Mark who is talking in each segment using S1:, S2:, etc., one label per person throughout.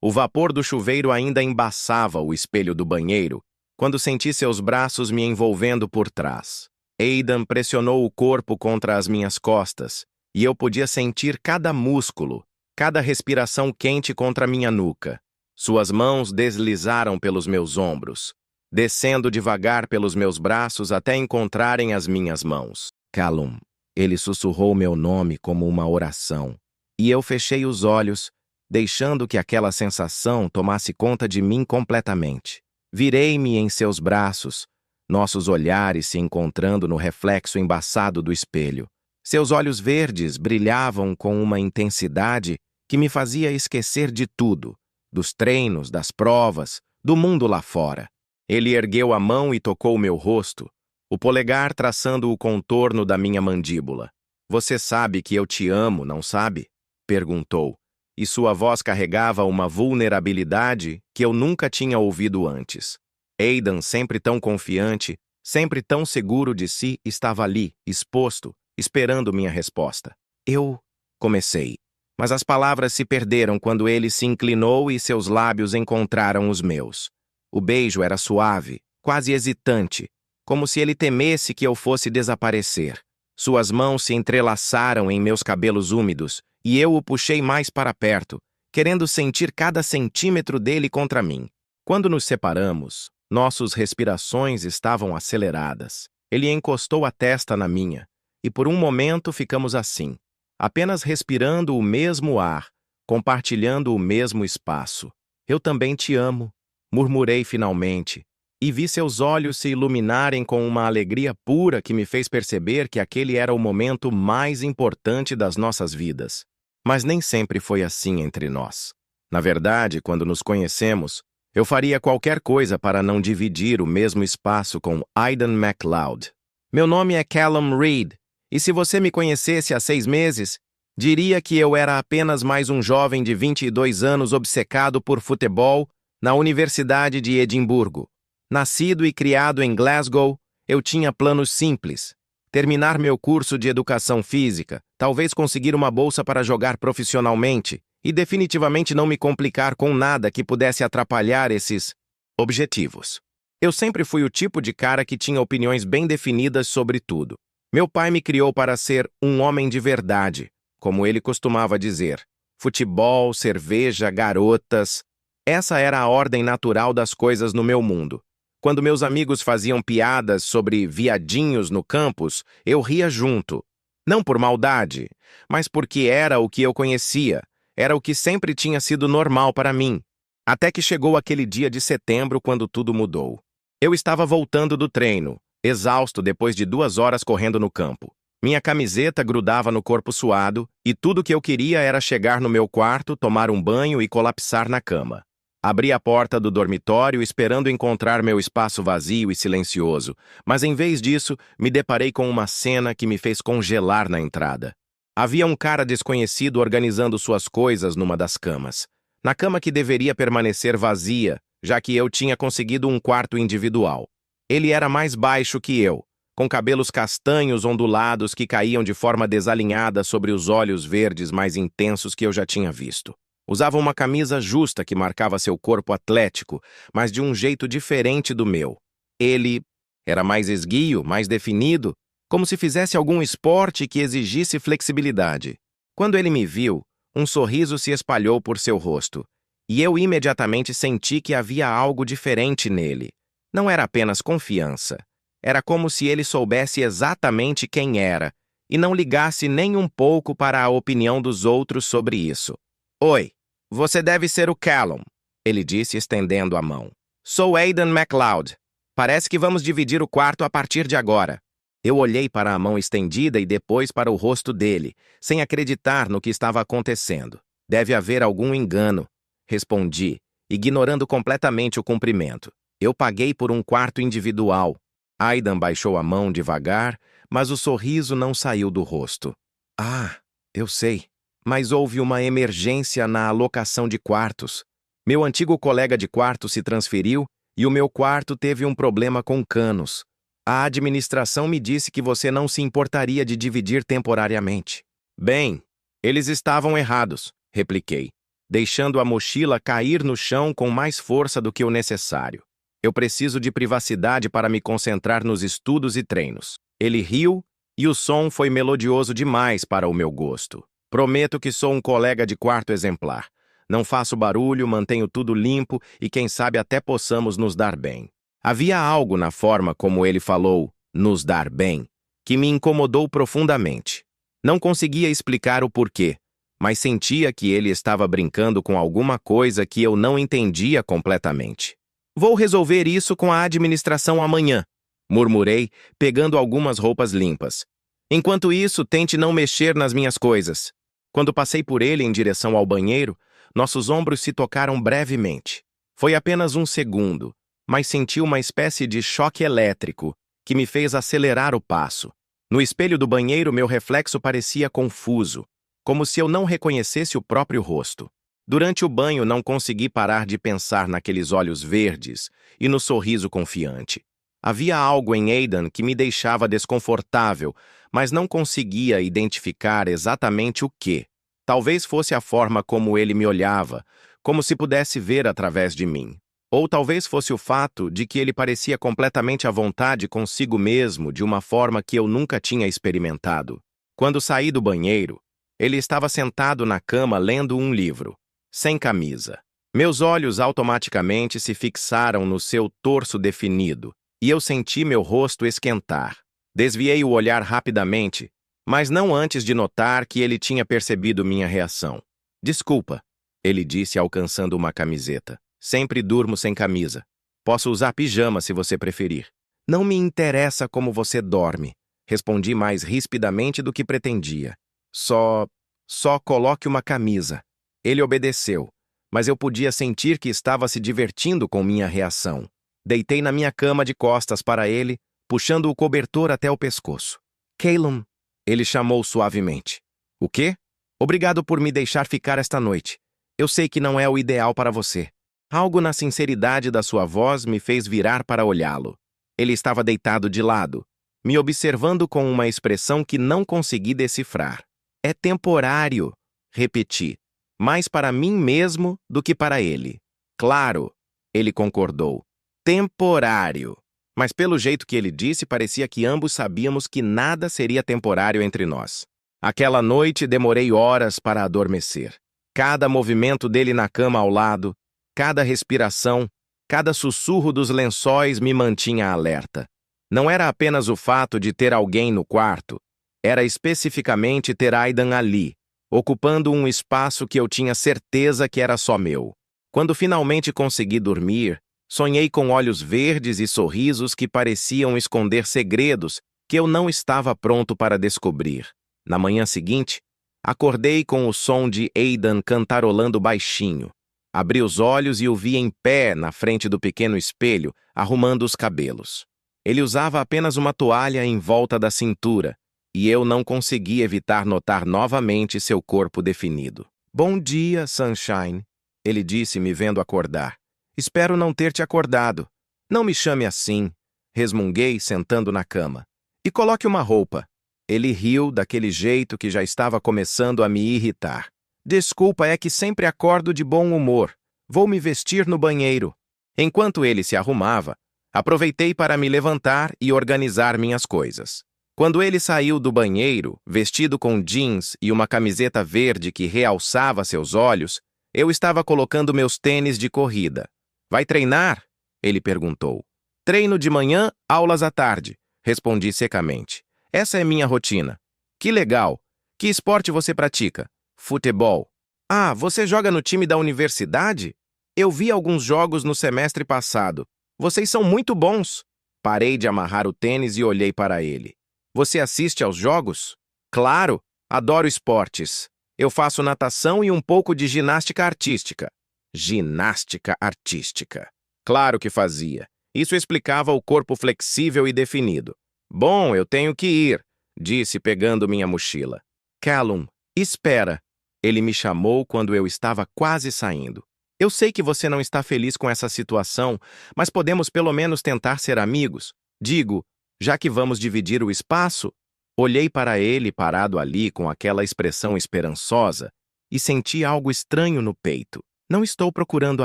S1: O vapor do chuveiro ainda embaçava o espelho do banheiro, quando senti seus braços me envolvendo por trás. Aidan pressionou o corpo contra as minhas costas, e eu podia sentir cada músculo, cada respiração quente contra minha nuca. Suas mãos deslizaram pelos meus ombros, descendo devagar pelos meus braços até encontrarem as minhas mãos. Callum, ele sussurrou meu nome como uma oração, e eu fechei os olhos, deixando que aquela sensação tomasse conta de mim completamente. Virei-me em seus braços, nossos olhares se encontrando no reflexo embaçado do espelho. Seus olhos verdes brilhavam com uma intensidade que me fazia esquecer de tudo, dos treinos, das provas, do mundo lá fora. Ele ergueu a mão e tocou meu rosto, o polegar traçando o contorno da minha mandíbula. "Você sabe que eu te amo, não sabe?" perguntou, e sua voz carregava uma vulnerabilidade que eu nunca tinha ouvido antes. Aidan, sempre tão confiante, sempre tão seguro de si, estava ali, exposto, esperando minha resposta. "Eu..." comecei, mas as palavras se perderam quando ele se inclinou e seus lábios encontraram os meus. O beijo era suave, quase hesitante, como se ele temesse que eu fosse desaparecer. Suas mãos se entrelaçaram em meus cabelos úmidos, e eu o puxei mais para perto, querendo sentir cada centímetro dele contra mim. Quando nos separamos, nossas respirações estavam aceleradas. Ele encostou a testa na minha, e por um momento ficamos assim, apenas respirando o mesmo ar, compartilhando o mesmo espaço. "Eu também te amo", murmurei finalmente, e vi seus olhos se iluminarem com uma alegria pura que me fez perceber que aquele era o momento mais importante das nossas vidas. Mas nem sempre foi assim entre nós. Na verdade, quando nos conhecemos, eu faria qualquer coisa para não dividir o mesmo espaço com Aidan MacLeod. "Meu nome é Callum Reid, e se você me conhecesse há 6 meses, diria que eu era apenas mais um jovem de 22 anos obcecado por futebol na Universidade de Edimburgo. Nascido e criado em Glasgow, eu tinha planos simples: terminar meu curso de educação física, talvez conseguir uma bolsa para jogar profissionalmente, e definitivamente não me complicar com nada que pudesse atrapalhar esses objetivos. Eu sempre fui o tipo de cara que tinha opiniões bem definidas sobre tudo. Meu pai me criou para ser um homem de verdade, como ele costumava dizer. Futebol, cerveja, garotas. Essa era a ordem natural das coisas no meu mundo. Quando meus amigos faziam piadas sobre viadinhos no campus, eu ria junto. Não por maldade, mas porque era o que eu conhecia, era o que sempre tinha sido normal para mim. Até que chegou aquele dia de setembro quando tudo mudou. Eu estava voltando do treino, exausto depois de 2 horas correndo no campo. Minha camiseta grudava no corpo suado e tudo que eu queria era chegar no meu quarto, tomar um banho e colapsar na cama. Abri a porta do dormitório esperando encontrar meu espaço vazio e silencioso, mas em vez disso, me deparei com uma cena que me fez congelar na entrada. Havia um cara desconhecido organizando suas coisas numa das camas. Na cama que deveria permanecer vazia, já que eu tinha conseguido um quarto individual. Ele era mais baixo que eu, com cabelos castanhos ondulados que caíam de forma desalinhada sobre os olhos verdes mais intensos que eu já tinha visto. Usava uma camisa justa que marcava seu corpo atlético, mas de um jeito diferente do meu. Ele era mais esguio, mais definido, como se fizesse algum esporte que exigisse flexibilidade. Quando ele me viu, um sorriso se espalhou por seu rosto, e eu imediatamente senti que havia algo diferente nele. Não era apenas confiança. Era como se ele soubesse exatamente quem era, e não ligasse nem um pouco para a opinião dos outros sobre isso. "Oi, você deve ser o Callum", ele disse estendendo a mão. "Sou Aidan MacLeod. Parece que vamos dividir o quarto a partir de agora." Eu olhei para a mão estendida e depois para o rosto dele, sem acreditar no que estava acontecendo. "Deve haver algum engano", respondi, ignorando completamente o cumprimento. "Eu paguei por um quarto individual." Aidan baixou a mão devagar, mas o sorriso não saiu do rosto. "Ah, eu sei, mas houve uma emergência na alocação de quartos. Meu antigo colega de quarto se transferiu e o meu quarto teve um problema com canos. A administração me disse que você não se importaria de dividir temporariamente." "Bem, eles estavam errados", repliquei. deixando a mochila cair no chão com mais força do que o necessário. Eu preciso de privacidade para me concentrar nos estudos e treinos. Ele riu e o som foi melodioso demais para o meu gosto. Prometo que sou um colega de quarto exemplar. Não faço barulho, mantenho tudo limpo e quem sabe até possamos nos dar bem. Havia algo na forma como ele falou, nos dar bem, que me incomodou profundamente. Não conseguia explicar o porquê, mas sentia que ele estava brincando com alguma coisa que eu não entendia completamente. Vou resolver isso com a administração amanhã, murmurei, pegando algumas roupas limpas. Enquanto isso, tente não mexer nas minhas coisas. Quando passei por ele em direção ao banheiro, nossos ombros se tocaram brevemente. Foi apenas um segundo, mas senti uma espécie de choque elétrico que me fez acelerar o passo. No espelho do banheiro, meu reflexo parecia confuso, como se eu não reconhecesse o próprio rosto. Durante o banho, não consegui parar de pensar naqueles olhos verdes e no sorriso confiante. Havia algo em Aidan que me deixava desconfortável, mas não conseguia identificar exatamente o que. Talvez fosse a forma como ele me olhava, como se pudesse ver através de mim. Ou talvez fosse o fato de que ele parecia completamente à vontade consigo mesmo de uma forma que eu nunca tinha experimentado. Quando saí do banheiro, ele estava sentado na cama lendo um livro, sem camisa. Meus olhos automaticamente se fixaram no seu torso definido, e eu senti meu rosto esquentar. Desviei o olhar rapidamente, mas não antes de notar que ele tinha percebido minha reação. Desculpa, ele disse alcançando uma camiseta. Sempre durmo sem camisa. Posso usar pijama se você preferir. Não me interessa como você dorme, respondi mais rispidamente do que pretendia. Só coloque uma camisa. Ele obedeceu, mas eu podia sentir que estava se divertindo com minha reação. Deitei na minha cama de costas para ele, puxando o cobertor até o pescoço. Calum, ele chamou suavemente. O quê? Obrigado por me deixar ficar esta noite. Eu sei que não é o ideal para você. Algo na sinceridade da sua voz me fez virar para olhá-lo. Ele estava deitado de lado, me observando com uma expressão que não consegui decifrar. É temporário, repeti, mais para mim mesmo do que para ele. Claro, ele concordou. Temporário. Mas pelo jeito que ele disse, parecia que ambos sabíamos que nada seria temporário entre nós. Aquela noite demorei horas para adormecer. Cada movimento dele na cama ao lado, cada respiração, cada sussurro dos lençóis me mantinha alerta. Não era apenas o fato de ter alguém no quarto, era especificamente ter Aidan ali, ocupando um espaço que eu tinha certeza que era só meu. Quando finalmente consegui dormir, sonhei com olhos verdes e sorrisos que pareciam esconder segredos que eu não estava pronto para descobrir. Na manhã seguinte, acordei com o som de Aidan cantarolando baixinho. Abri os olhos e o vi em pé na frente do pequeno espelho, arrumando os cabelos. Ele usava apenas uma toalha em volta da cintura, e eu não consegui evitar notar novamente seu corpo definido. Bom dia, Sunshine, ele disse me vendo acordar. Espero não ter te acordado. Não me chame assim, resmunguei sentando na cama. E coloque uma roupa. Ele riu daquele jeito que já estava começando a me irritar. Desculpa, é que sempre acordo de bom humor. Vou me vestir no banheiro. Enquanto ele se arrumava, aproveitei para me levantar e organizar minhas coisas. Quando ele saiu do banheiro, vestido com jeans e uma camiseta verde que realçava seus olhos, eu estava colocando meus tênis de corrida. Vai treinar? Ele perguntou. Treino de manhã, aulas à tarde, respondi secamente. Essa é minha rotina. Que legal. Que esporte você pratica? Futebol. Ah, você joga no time da universidade? Eu vi alguns jogos no semestre passado. Vocês são muito bons. Parei de amarrar o tênis e olhei para ele. Você assiste aos jogos? Claro, adoro esportes. Eu faço natação e um pouco de ginástica artística. Ginástica artística. Claro que fazia. Isso explicava o corpo flexível e definido. Bom, eu tenho que ir, disse pegando minha mochila. Calum, espera. Ele me chamou quando eu estava quase saindo. Eu sei que você não está feliz com essa situação, mas podemos pelo menos tentar ser amigos. Digo, já que vamos dividir o espaço, olhei para ele parado ali com aquela expressão esperançosa, e senti algo estranho no peito. Não estou procurando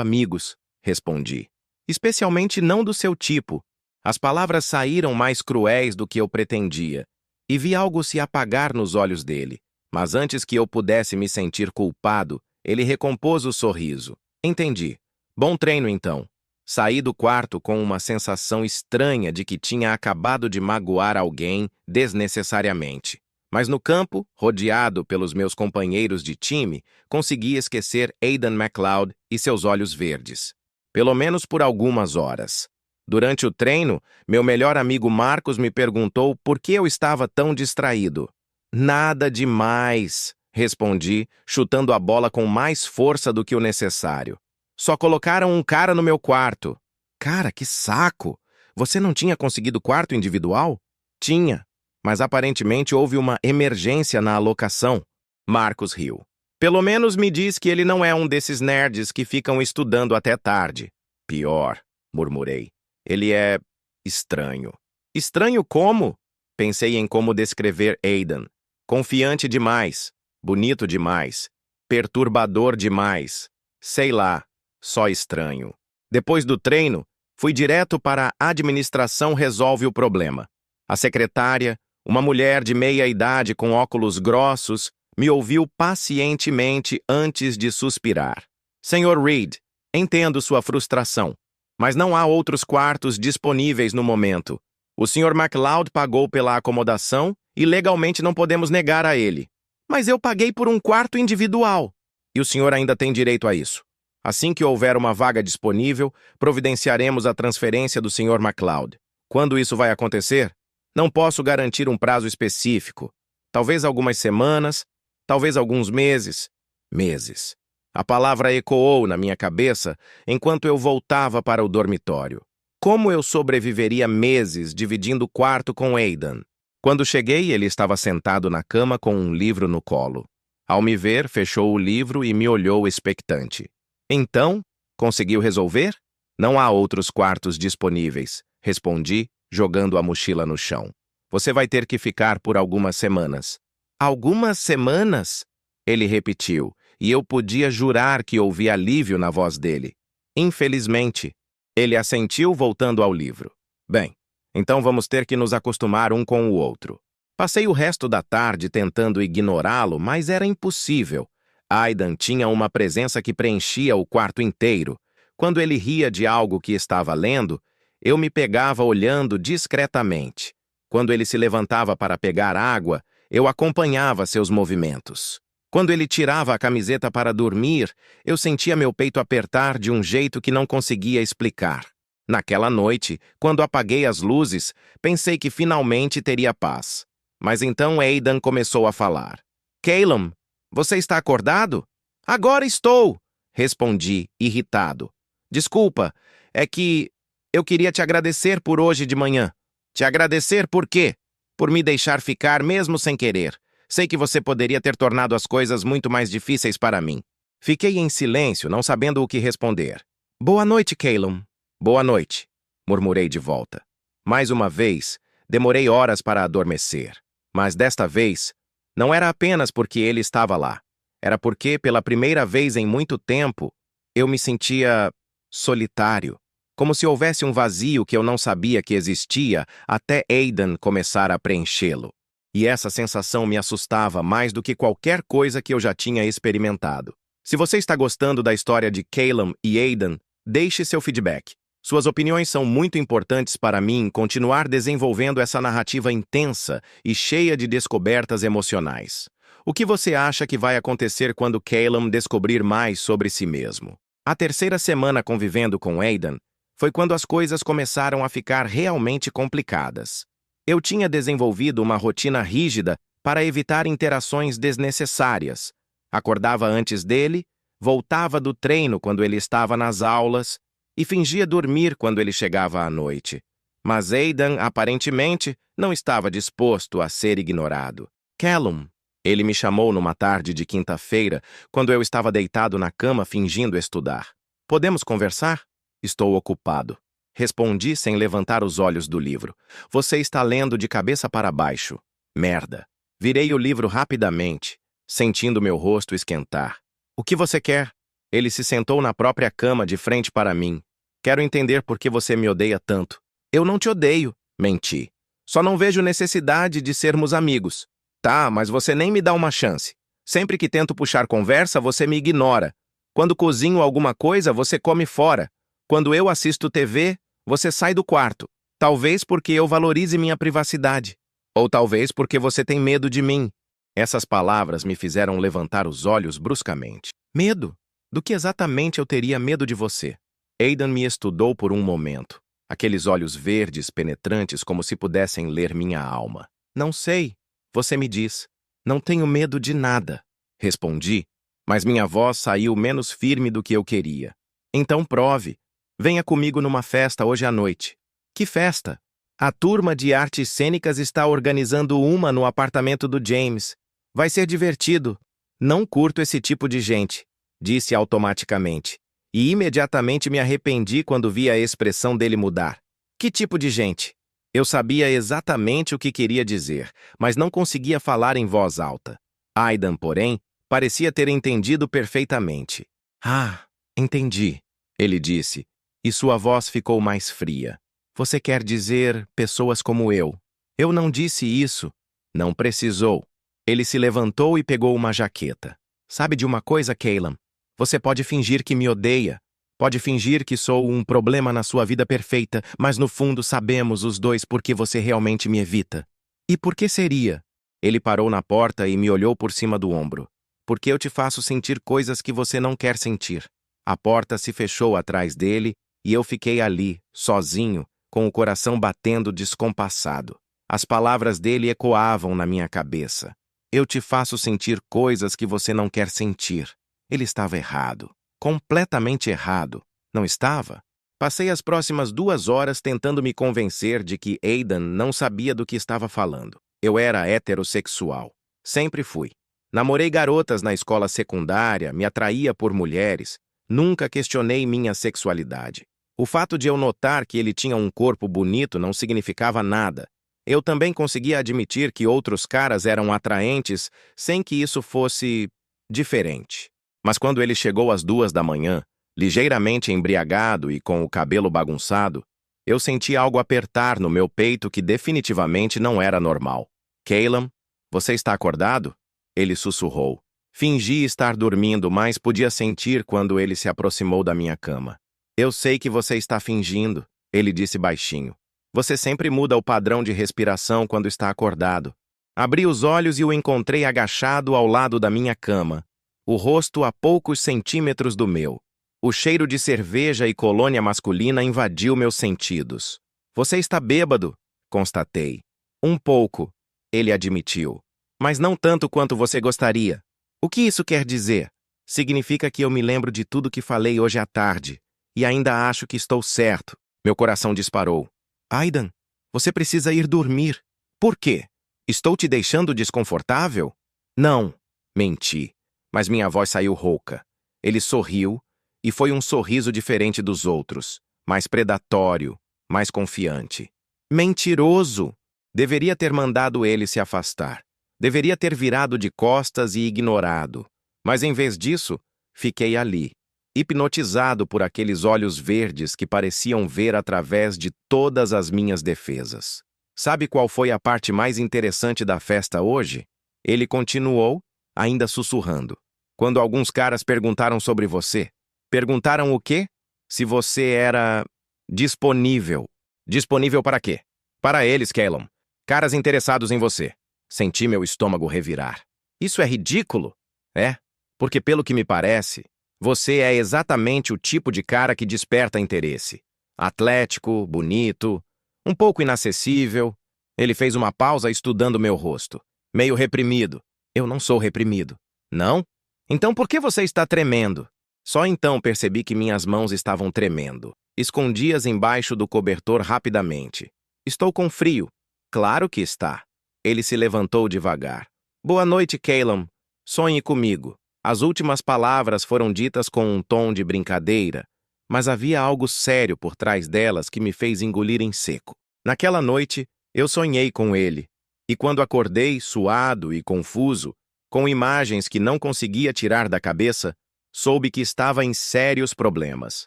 S1: amigos, respondi. Especialmente não do seu tipo. As palavras saíram mais cruéis do que eu pretendia, e vi algo se apagar nos olhos dele. Mas antes que eu pudesse me sentir culpado, ele recompôs o sorriso. Entendi. Bom treino, então. Saí do quarto com uma sensação estranha de que tinha acabado de magoar alguém desnecessariamente. Mas no campo, rodeado pelos meus companheiros de time, consegui esquecer Aidan MacLeod e seus olhos verdes. Pelo menos por algumas horas. Durante o treino, meu melhor amigo Marcos me perguntou por que eu estava tão distraído. Nada demais, respondi, chutando a bola com mais força do que o necessário. Só colocaram um cara no meu quarto. Cara, que saco! Você não tinha conseguido quarto individual? Tinha, mas aparentemente houve uma emergência na alocação. Marcos riu. Pelo menos me diz que ele não é um desses nerds que ficam estudando até tarde. Pior, murmurei. Ele é estranho. Estranho como? Pensei em como descrever Aidan. Confiante demais, bonito demais, perturbador demais. Sei lá, só estranho. Depois do treino, fui direto para a administração resolve o problema. A secretária, uma mulher de meia idade com óculos grossos, me ouviu pacientemente antes de suspirar. Senhor Reed, entendo sua frustração, mas não há outros quartos disponíveis no momento. O Sr. MacLeod pagou pela acomodação e legalmente não podemos negar a ele. Mas eu paguei por um quarto individual. E o senhor ainda tem direito a isso. Assim que houver uma vaga disponível, providenciaremos a transferência do Sr. MacLeod. Quando isso vai acontecer? Não posso garantir um prazo específico. Talvez algumas semanas, talvez alguns meses. Meses. A palavra ecoou na minha cabeça enquanto eu voltava para o dormitório. Como eu sobreviveria meses dividindo quarto com Aidan? Quando cheguei, ele estava sentado na cama com um livro no colo. Ao me ver, fechou o livro e me olhou expectante. Então, conseguiu resolver? Não há outros quartos disponíveis, respondi, jogando a mochila no chão. Você vai ter que ficar por algumas semanas. Algumas semanas? Ele repetiu, e eu podia jurar que ouvi alívio na voz dele. Infelizmente. Ele assentiu, voltando ao livro. Bem, então vamos ter que nos acostumar um com o outro. Passei o resto da tarde tentando ignorá-lo, mas era impossível. Aidan tinha uma presença que preenchia o quarto inteiro. Quando ele ria de algo que estava lendo, eu me pegava olhando discretamente. Quando ele se levantava para pegar água, eu acompanhava seus movimentos. Quando ele tirava a camiseta para dormir, eu sentia meu peito apertar de um jeito que não conseguia explicar. Naquela noite, quando apaguei as luzes, pensei que finalmente teria paz. Mas então Aidan começou a falar. Calum, você está acordado? Agora estou, respondi, irritado. Desculpa, é que eu queria te agradecer por hoje de manhã. Te agradecer por quê? Por me deixar ficar mesmo sem querer. Sei que você poderia ter tornado as coisas muito mais difíceis para mim. Fiquei em silêncio, não sabendo o que responder. Boa noite, Calum. Boa noite, murmurei de volta. Mais uma vez, demorei horas para adormecer. Mas desta vez, não era apenas porque ele estava lá. Era porque, pela primeira vez em muito tempo, eu me sentia solitário. Como se houvesse um vazio que eu não sabia que existia até Aidan começar a preenchê-lo. E essa sensação me assustava mais do que qualquer coisa que eu já tinha experimentado. Se você está gostando da história de Calum e Aidan, deixe seu feedback. Suas opiniões são muito importantes para mim continuar desenvolvendo essa narrativa intensa e cheia de descobertas emocionais. O que você acha que vai acontecer quando Calum descobrir mais sobre si mesmo? A terceira semana convivendo com Aidan foi quando as coisas começaram a ficar realmente complicadas. Eu tinha desenvolvido uma rotina rígida para evitar interações desnecessárias. Acordava antes dele, voltava do treino quando ele estava nas aulas e fingia dormir quando ele chegava à noite. Mas Aidan, aparentemente, não estava disposto a ser ignorado. Calum, ele me chamou numa tarde de quinta-feira, quando eu estava deitado na cama fingindo estudar. Podemos conversar? Estou ocupado. Respondi sem levantar os olhos do livro. Você está lendo de cabeça para baixo. Merda. Virei o livro rapidamente. sentindo meu rosto esquentar. O que você quer? Ele se sentou na própria cama de frente para mim. Quero entender por que você me odeia tanto. Eu não te odeio, menti. Só não vejo necessidade de sermos amigos. Tá, mas você nem me dá uma chance. Sempre que tento puxar conversa, você me ignora. Quando cozinho alguma coisa, você come fora. Quando eu assisto TV, você sai do quarto. Talvez porque eu valorize minha privacidade. Ou talvez porque você tem medo de mim. Essas palavras me fizeram levantar os olhos bruscamente. Medo? Do que exatamente eu teria medo de você? Aidan me estudou por um momento. Aqueles olhos verdes penetrantes como se pudessem ler minha alma. Não sei. Você me diz. Não tenho medo de nada. Respondi, mas minha voz saiu menos firme do que eu queria. Então prove. Venha comigo numa festa hoje à noite. Que festa? A turma de artes cênicas está organizando uma no apartamento do James. Vai ser divertido. Não curto esse tipo de gente, disse automaticamente. E imediatamente me arrependi quando vi a expressão dele mudar. Que tipo de gente? Eu sabia exatamente o que queria dizer, mas não conseguia falar em voz alta. Aidan, porém, parecia ter entendido perfeitamente. Ah, entendi, ele disse, e sua voz ficou mais fria. Você quer dizer pessoas como eu? Eu não disse isso. Não precisou. Ele se levantou e pegou uma jaqueta. Sabe de uma coisa, Caleb? Você pode fingir que me odeia. Pode fingir que sou um problema na sua vida perfeita, mas no fundo sabemos os dois por que você realmente me evita. E por que seria? Ele parou na porta e me olhou por cima do ombro. Porque eu te faço sentir coisas que você não quer sentir. A porta se fechou atrás dele e eu fiquei ali, sozinho, com o coração batendo descompassado. As palavras dele ecoavam na minha cabeça. Eu te faço sentir coisas que você não quer sentir. Ele estava errado. Completamente errado. Não estava? Passei as próximas 2 horas tentando me convencer de que Aidan não sabia do que estava falando. Eu era heterossexual. Sempre fui. Namorei garotas na escola secundária, me atraía por mulheres. Nunca questionei minha sexualidade. O fato de eu notar que ele tinha um corpo bonito não significava nada. Eu também conseguia admitir que outros caras eram atraentes sem que isso fosse diferente. Mas quando ele chegou às 2 da manhã, ligeiramente embriagado e com o cabelo bagunçado, eu senti algo apertar no meu peito que definitivamente não era normal. Caleb, você está acordado? Ele sussurrou. Fingi estar dormindo, mas podia sentir quando ele se aproximou da minha cama. Eu sei que você está fingindo, ele disse baixinho. Você sempre muda o padrão de respiração quando está acordado. Abri os olhos e o encontrei agachado ao lado da minha cama, o rosto a poucos centímetros do meu. O cheiro de cerveja e colônia masculina invadiu meus sentidos. Você está bêbado, constatei. Um pouco, ele admitiu. Mas não tanto quanto você gostaria. O que isso quer dizer? Significa que eu me lembro de tudo que falei hoje à tarde. E ainda acho que estou certo. Meu coração disparou. Aidan, você precisa ir dormir. Por quê? Estou te deixando desconfortável? Não, menti. Mas minha voz saiu rouca. Ele sorriu, e foi um sorriso diferente dos outros. Mais predatório, mais confiante. Mentiroso! Deveria ter mandado ele se afastar. Deveria ter virado de costas e ignorado. Mas em vez disso, fiquei ali, hipnotizado por aqueles olhos verdes que pareciam ver através de todas as minhas defesas. Sabe qual foi a parte mais interessante da festa hoje? Ele continuou, ainda sussurrando. Quando alguns caras perguntaram sobre você. Perguntaram o quê? Se você era disponível. Disponível para quê? Para eles, Caleb. Caras interessados em você. Senti meu estômago revirar. Isso é ridículo? É, porque pelo que me parece, você é exatamente o tipo de cara que desperta interesse. Atlético, bonito, um pouco inacessível. Ele fez uma pausa estudando meu rosto. Meio reprimido. Eu não sou reprimido. Não? Então por que você está tremendo? Só então percebi que minhas mãos estavam tremendo. Escondi-as embaixo do cobertor rapidamente. Estou com frio. Claro que está. Ele se levantou devagar. Boa noite, Caleb. Sonhe comigo. As últimas palavras foram ditas com um tom de brincadeira, mas havia algo sério por trás delas que me fez engolir em seco. Naquela noite, eu sonhei com ele, e quando acordei, suado e confuso, Com imagens que não conseguia tirar da cabeça, soube que estava em sérios problemas.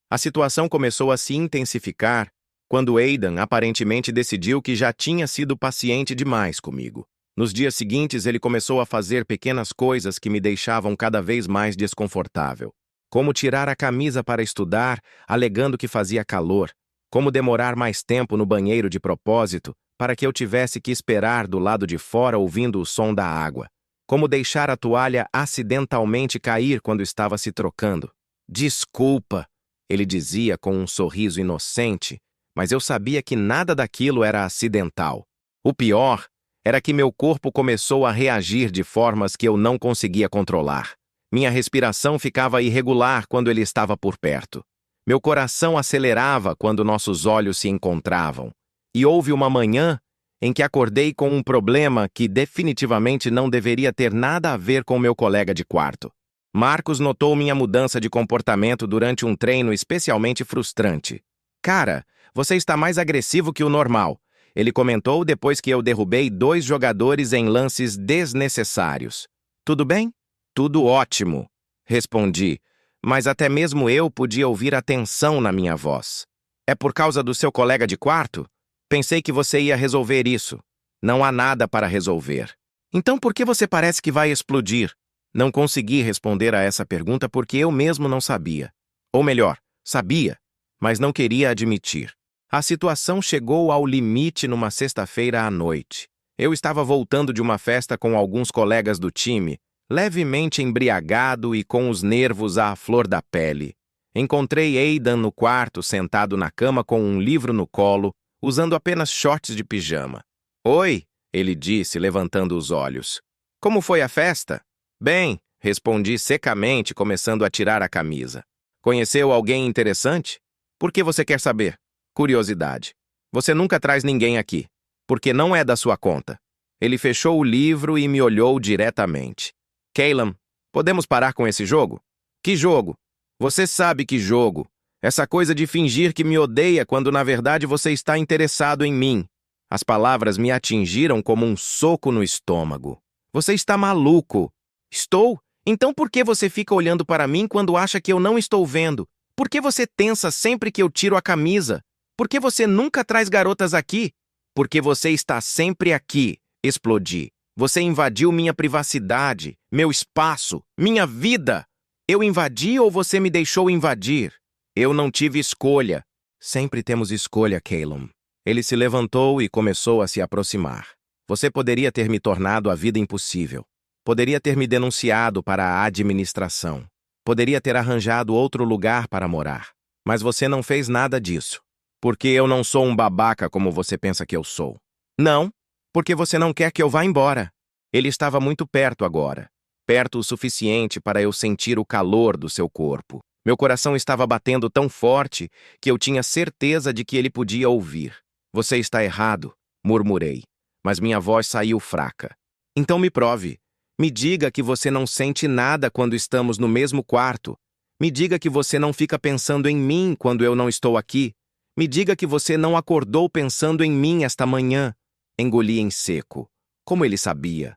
S1: A situação começou a se intensificar quando Aidan aparentemente decidiu que já tinha sido paciente demais comigo. Nos dias seguintes, ele começou a fazer pequenas coisas que me deixavam cada vez mais desconfortável. Como tirar a camisa para estudar, alegando que fazia calor. Como demorar mais tempo no banheiro de propósito, para que eu tivesse que esperar do lado de fora ouvindo o som da água. Como deixar a toalha acidentalmente cair quando estava se trocando. Desculpa, ele dizia com um sorriso inocente, mas eu sabia que nada daquilo era acidental. O pior era que meu corpo começou a reagir de formas que eu não conseguia controlar. Minha respiração ficava irregular quando ele estava por perto. Meu coração acelerava quando nossos olhos se encontravam. E houve uma manhã em que acordei com um problema que definitivamente não deveria ter nada a ver com meu colega de quarto. Marcos notou minha mudança de comportamento durante um treino especialmente frustrante. Cara, você está mais agressivo que o normal, ele comentou depois que eu derrubei 2 jogadores em lances desnecessários. Tudo bem? Tudo ótimo, respondi, mas até mesmo eu podia ouvir a tensão na minha voz. É por causa do seu colega de quarto? Pensei que você ia resolver isso. Não há nada para resolver. Então por que você parece que vai explodir? Não consegui responder a essa pergunta porque eu mesmo não sabia. Ou melhor, sabia, mas não queria admitir. A situação chegou ao limite numa sexta-feira à noite. Eu estava voltando de uma festa com alguns colegas do time, levemente embriagado e com os nervos à flor da pele. Encontrei Aidan no quarto, sentado na cama com um livro no colo, usando apenas shorts de pijama. Oi, ele disse, levantando os olhos. Como foi a festa? Bem, respondi secamente, começando a tirar a camisa. Conheceu alguém interessante? Por que você quer saber? Curiosidade. Você nunca traz ninguém aqui, porque não é da sua conta. Ele fechou o livro e me olhou diretamente. Caleb, podemos parar com esse jogo? Que jogo? Você sabe que jogo. Essa coisa de fingir que me odeia quando na verdade você está interessado em mim. As palavras me atingiram como um soco no estômago. Você está maluco. Estou? Então por que você fica olhando para mim quando acha que eu não estou vendo? Por que você tensa sempre que eu tiro a camisa? Por que você nunca traz garotas aqui? Porque você está sempre aqui, explodi. Você invadiu minha privacidade, meu espaço, minha vida. Eu invadi ou você me deixou invadir? Eu não tive escolha. Sempre temos escolha, Caleb. Ele se levantou e começou a se aproximar. Você poderia ter me tornado a vida impossível. Poderia ter me denunciado para a administração. Poderia ter arranjado outro lugar para morar. Mas você não fez nada disso. Porque eu não sou um babaca como você pensa que eu sou. Não, porque você não quer que eu vá embora. Ele estava muito perto agora. Perto o suficiente para eu sentir o calor do seu corpo. Meu coração estava batendo tão forte que eu tinha certeza de que ele podia ouvir. Você está errado, murmurei, mas minha voz saiu fraca. Então me prove. Me diga que você não sente nada quando estamos no mesmo quarto. Me diga que você não fica pensando em mim quando eu não estou aqui. Me diga que você não acordou pensando em mim esta manhã. Engoli em seco. Como ele sabia?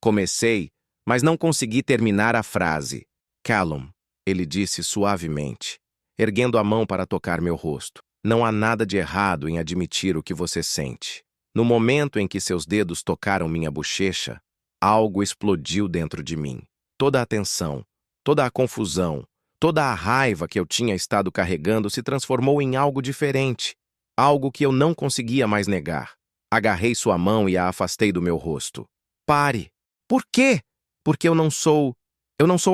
S1: Comecei, mas não consegui terminar a frase. Caleb, ele disse suavemente, erguendo a mão para tocar meu rosto. Não há nada de errado em admitir o que você sente. No momento em que seus dedos tocaram minha bochecha, algo explodiu dentro de mim. Toda a tensão, toda a confusão, toda a raiva que eu tinha estado carregando se transformou em algo diferente. Algo que eu não conseguia mais negar. Agarrei sua mão e a afastei do meu rosto. Pare! Por quê? Porque eu não sou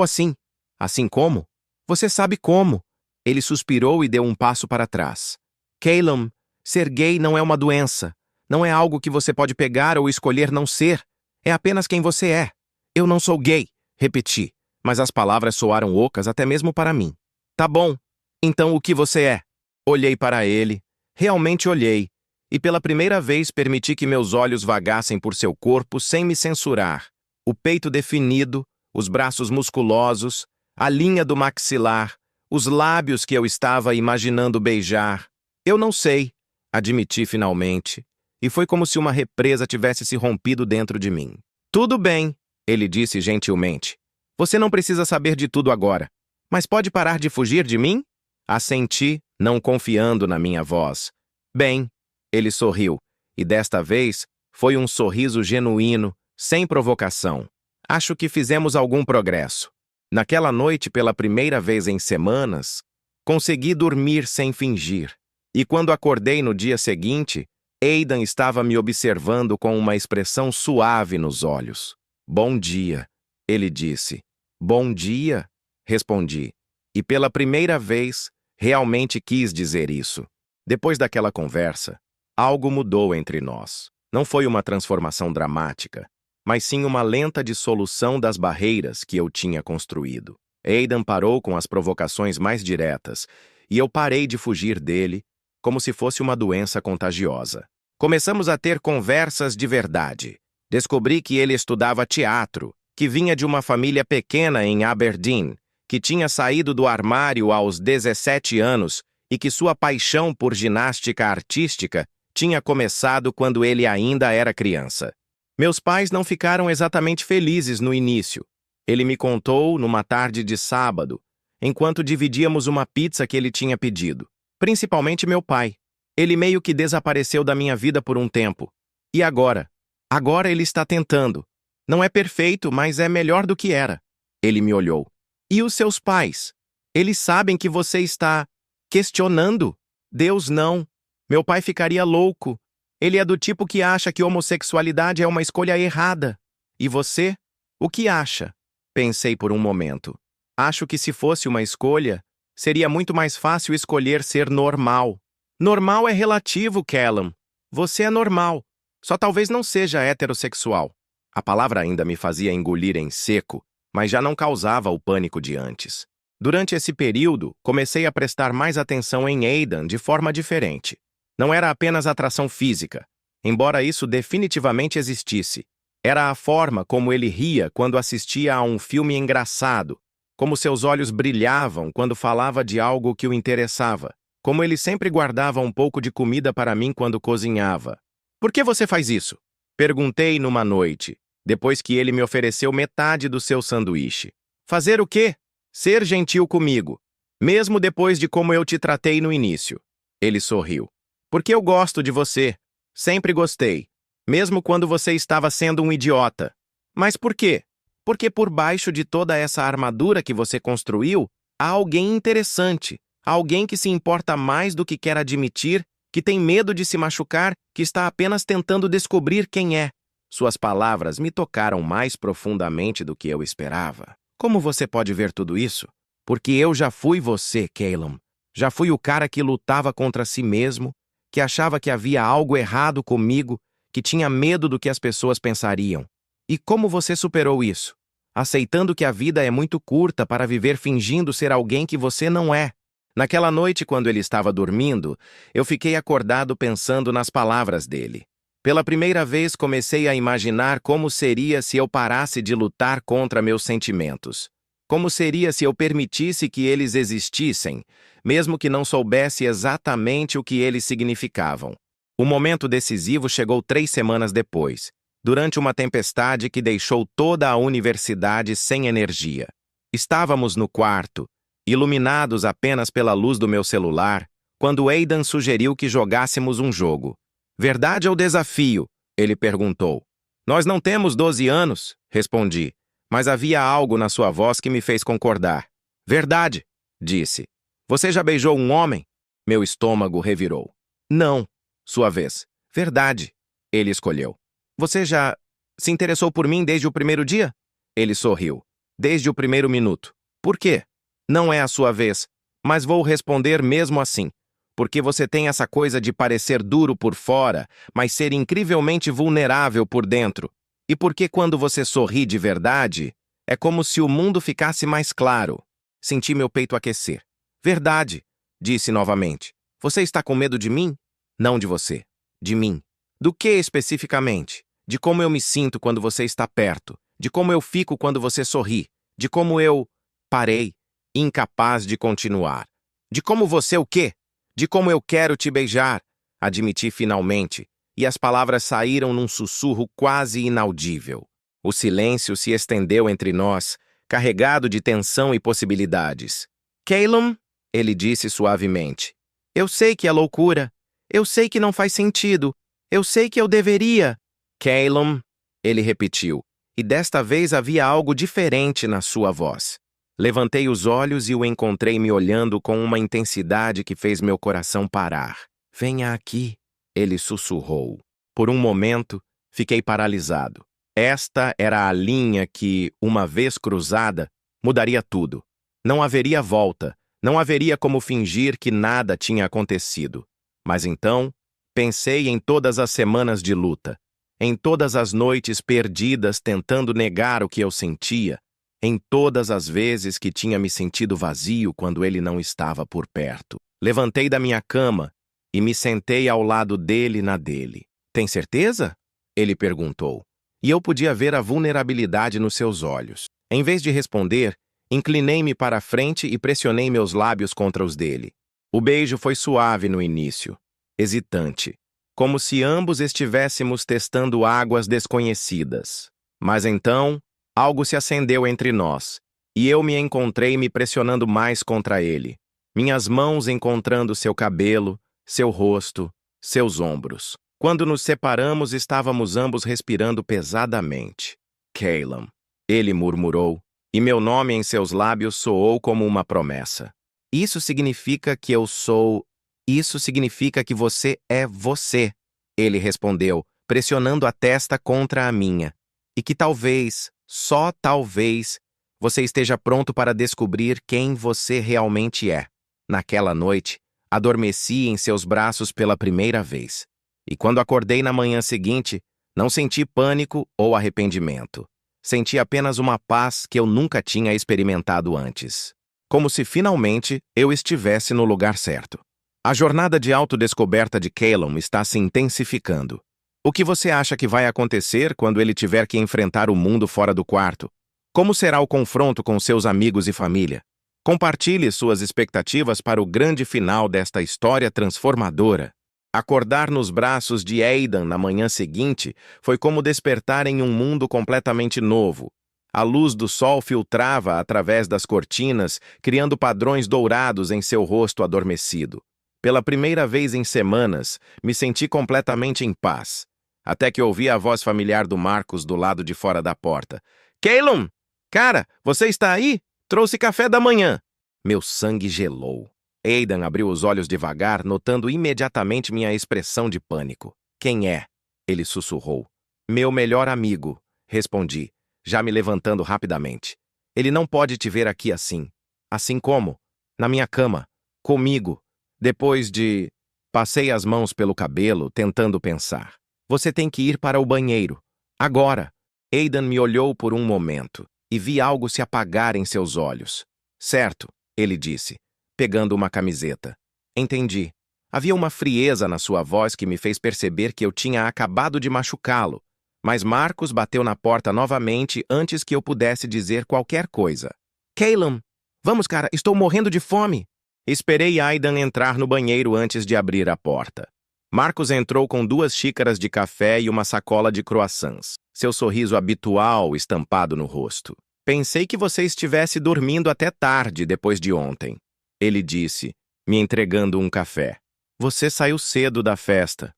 S1: assim. Assim como? Você sabe como. Ele suspirou e deu um passo para trás. Caleb, ser gay não é uma doença. Não é algo que você pode pegar ou escolher não ser. É apenas quem você é. Eu não sou gay, repeti, mas as palavras soaram ocas até mesmo para mim. Tá bom. Então o que você é? Olhei para ele. Realmente olhei. E pela primeira vez permiti que meus olhos vagassem por seu corpo sem me censurar. O peito definido, os braços musculosos, a linha do maxilar, os lábios que eu estava imaginando beijar. Eu não sei, admiti finalmente, e foi como se uma represa tivesse se rompido dentro de mim. Tudo bem, Ele disse gentilmente. Você não precisa saber de tudo agora. Mas pode parar de fugir de mim? Assenti, não confiando na minha voz. Bem, ele sorriu, e desta vez foi um sorriso genuíno, sem provocação. Acho que fizemos algum progresso. Naquela noite, pela primeira vez em semanas, consegui dormir sem fingir. E quando acordei no dia seguinte, Aidan estava me observando com uma expressão suave nos olhos. Bom dia, ele disse. Bom dia, respondi. E pela primeira vez, realmente quis dizer isso. Depois daquela conversa, algo mudou entre nós. Não foi uma transformação dramática, mas sim uma lenta dissolução das barreiras que eu tinha construído. Aidan parou com as provocações mais diretas, e eu parei de fugir dele, como se fosse uma doença contagiosa. Começamos a ter conversas de verdade. Descobri que ele estudava teatro, que vinha de uma família pequena em Aberdeen, que tinha saído do armário aos 17 anos e que sua paixão por ginástica artística tinha começado quando ele ainda era criança. Meus pais não ficaram exatamente felizes no início. Ele me contou numa tarde de sábado, enquanto dividíamos uma pizza que ele tinha pedido. Principalmente meu pai. Ele meio que desapareceu da minha vida por um tempo. E agora? Agora ele está tentando. Não é perfeito, mas é melhor do que era. Ele me olhou. E os seus pais? Eles sabem que você está questionando? Deus não. Meu pai ficaria louco. Ele é do tipo que acha que homossexualidade é uma escolha errada. E você? O que acha? Pensei por um momento. Acho que se fosse uma escolha, seria muito mais fácil escolher ser normal. Normal é relativo, Callum. Você é normal. Só talvez não seja heterossexual. A palavra ainda me fazia engolir em seco, mas já não causava o pânico de antes. Durante esse período, comecei a prestar mais atenção em Aidan de forma diferente. Não era apenas atração física, embora isso definitivamente existisse. Era a forma como ele ria quando assistia a um filme engraçado, como seus olhos brilhavam quando falava de algo que o interessava, como ele sempre guardava um pouco de comida para mim quando cozinhava. Por que você faz isso? Perguntei numa noite, depois que ele me ofereceu metade do seu sanduíche. Fazer o quê? Ser gentil comigo, mesmo depois de como eu te tratei no início. Ele sorriu. Porque eu gosto de você. Sempre gostei. Mesmo quando você estava sendo um idiota. Mas por quê? Porque por baixo de toda essa armadura que você construiu, há alguém interessante. Alguém que se importa mais do que quer admitir, que tem medo de se machucar, que está apenas tentando descobrir quem é. Suas palavras me tocaram mais profundamente do que eu esperava. Como você pode ver tudo isso? Porque eu já fui você, Callum. Já fui o cara que lutava contra si mesmo, que achava que havia algo errado comigo, que tinha medo do que as pessoas pensariam. E como você superou isso? Aceitando que a vida é muito curta para viver fingindo ser alguém que você não é. Naquela noite, quando ele estava dormindo, eu fiquei acordado pensando nas palavras dele. Pela primeira vez, comecei a imaginar como seria se eu parasse de lutar contra meus sentimentos. Como seria se eu permitisse que eles existissem, mesmo que não soubesse exatamente o que eles significavam. O momento decisivo chegou 3 semanas depois, durante uma tempestade que deixou toda a universidade sem energia. Estávamos no quarto, iluminados apenas pela luz do meu celular, quando Aidan sugeriu que jogássemos um jogo. Verdade ou desafio? Ele perguntou. Nós não temos 12 anos, respondi, mas havia algo na sua voz que me fez concordar. Verdade, disse. Você já beijou um homem? Meu estômago revirou. Não, sua vez. Verdade, ele escolheu. Você já se interessou por mim desde o primeiro dia? Ele sorriu. Desde o primeiro minuto. Por quê? Não é a sua vez, mas vou responder mesmo assim. Porque você tem essa coisa de parecer duro por fora, mas ser incrivelmente vulnerável por dentro. E porque quando você sorri de verdade, é como se o mundo ficasse mais claro. Senti meu peito aquecer. Verdade, disse novamente. Você está com medo de mim? Não de você. De mim. Do que especificamente? De como eu me sinto quando você está perto. De como eu fico quando você sorri. De como eu... Parei, incapaz de continuar. De como você o quê? De como eu quero te beijar, admiti finalmente, e as palavras saíram num sussurro quase inaudível. O silêncio se estendeu entre nós, carregado de tensão e possibilidades. Calum, ele disse suavemente. Eu sei que é loucura. Eu sei que não faz sentido. Eu sei que eu deveria. Calum, ele repetiu, e desta vez havia algo diferente na sua voz. Levantei os olhos e o encontrei me olhando com uma intensidade que fez meu coração parar. Venha aqui, ele sussurrou. Por um momento, fiquei paralisado. Esta era a linha que, uma vez cruzada, mudaria tudo. Não haveria volta, não haveria como fingir que nada tinha acontecido. Mas então, pensei em todas as semanas de luta, em todas as noites perdidas tentando negar o que eu sentia, em todas as vezes que tinha me sentido vazio quando ele não estava por perto. Levantei da minha cama e me sentei ao lado dele na dele. Tem certeza? Ele perguntou. E eu podia ver a vulnerabilidade nos seus olhos. Em vez de responder, inclinei-me para a frente e pressionei meus lábios contra os dele. O beijo foi suave no início, hesitante, como se ambos estivéssemos testando águas desconhecidas. Mas então, algo se acendeu entre nós, e eu me encontrei me pressionando mais contra ele, minhas mãos encontrando seu cabelo, seu rosto, seus ombros. Quando nos separamos, estávamos ambos respirando pesadamente. Calum, ele murmurou, e meu nome em seus lábios soou como uma promessa. Isso significa que eu sou... Isso significa que você é você, ele respondeu, pressionando a testa contra a minha. E que talvez, só talvez, você esteja pronto para descobrir quem você realmente é. Naquela noite, adormeci em seus braços pela primeira vez. E quando acordei na manhã seguinte, não senti pânico ou arrependimento. Senti apenas uma paz que eu nunca tinha experimentado antes. Como se finalmente eu estivesse no lugar certo. A jornada de autodescoberta de Calum está se intensificando. O que você acha que vai acontecer quando ele tiver que enfrentar o mundo fora do quarto? Como será o confronto com seus amigos e família? Compartilhe suas expectativas para o grande final desta história transformadora. Acordar nos braços de Aidan na manhã seguinte foi como despertar em um mundo completamente novo. A luz do sol filtrava através das cortinas, criando padrões dourados em seu rosto adormecido. Pela primeira vez em semanas, me senti completamente em paz, até que ouvi a voz familiar do Marcos do lado de fora da porta. Calum! Cara, você está aí? Trouxe café da manhã. Meu sangue gelou. Aidan abriu os olhos devagar, notando imediatamente minha expressão de pânico. Quem é? Ele sussurrou. Meu melhor amigo, respondi, já me levantando rapidamente. Ele não pode te ver aqui assim. Assim como? Na minha cama. Comigo. Depois de... Passei as mãos pelo cabelo, tentando pensar. Você tem que ir para o banheiro. Agora. Aidan me olhou por um momento e vi algo se apagar em seus olhos. Certo, ele disse, pegando uma camiseta. Entendi. Havia uma frieza na sua voz que me fez perceber que eu tinha acabado de machucá-lo. Mas Marcos bateu na porta novamente antes que eu pudesse dizer qualquer coisa. Calum, vamos, cara, estou morrendo de fome. Esperei Aidan entrar no banheiro antes de abrir a porta. Marcos entrou com 2 xícaras de café e uma sacola de croissants, seu sorriso habitual estampado no rosto. Pensei que você estivesse dormindo até tarde depois de ontem, ele disse, me entregando um café. Você saiu cedo da festa.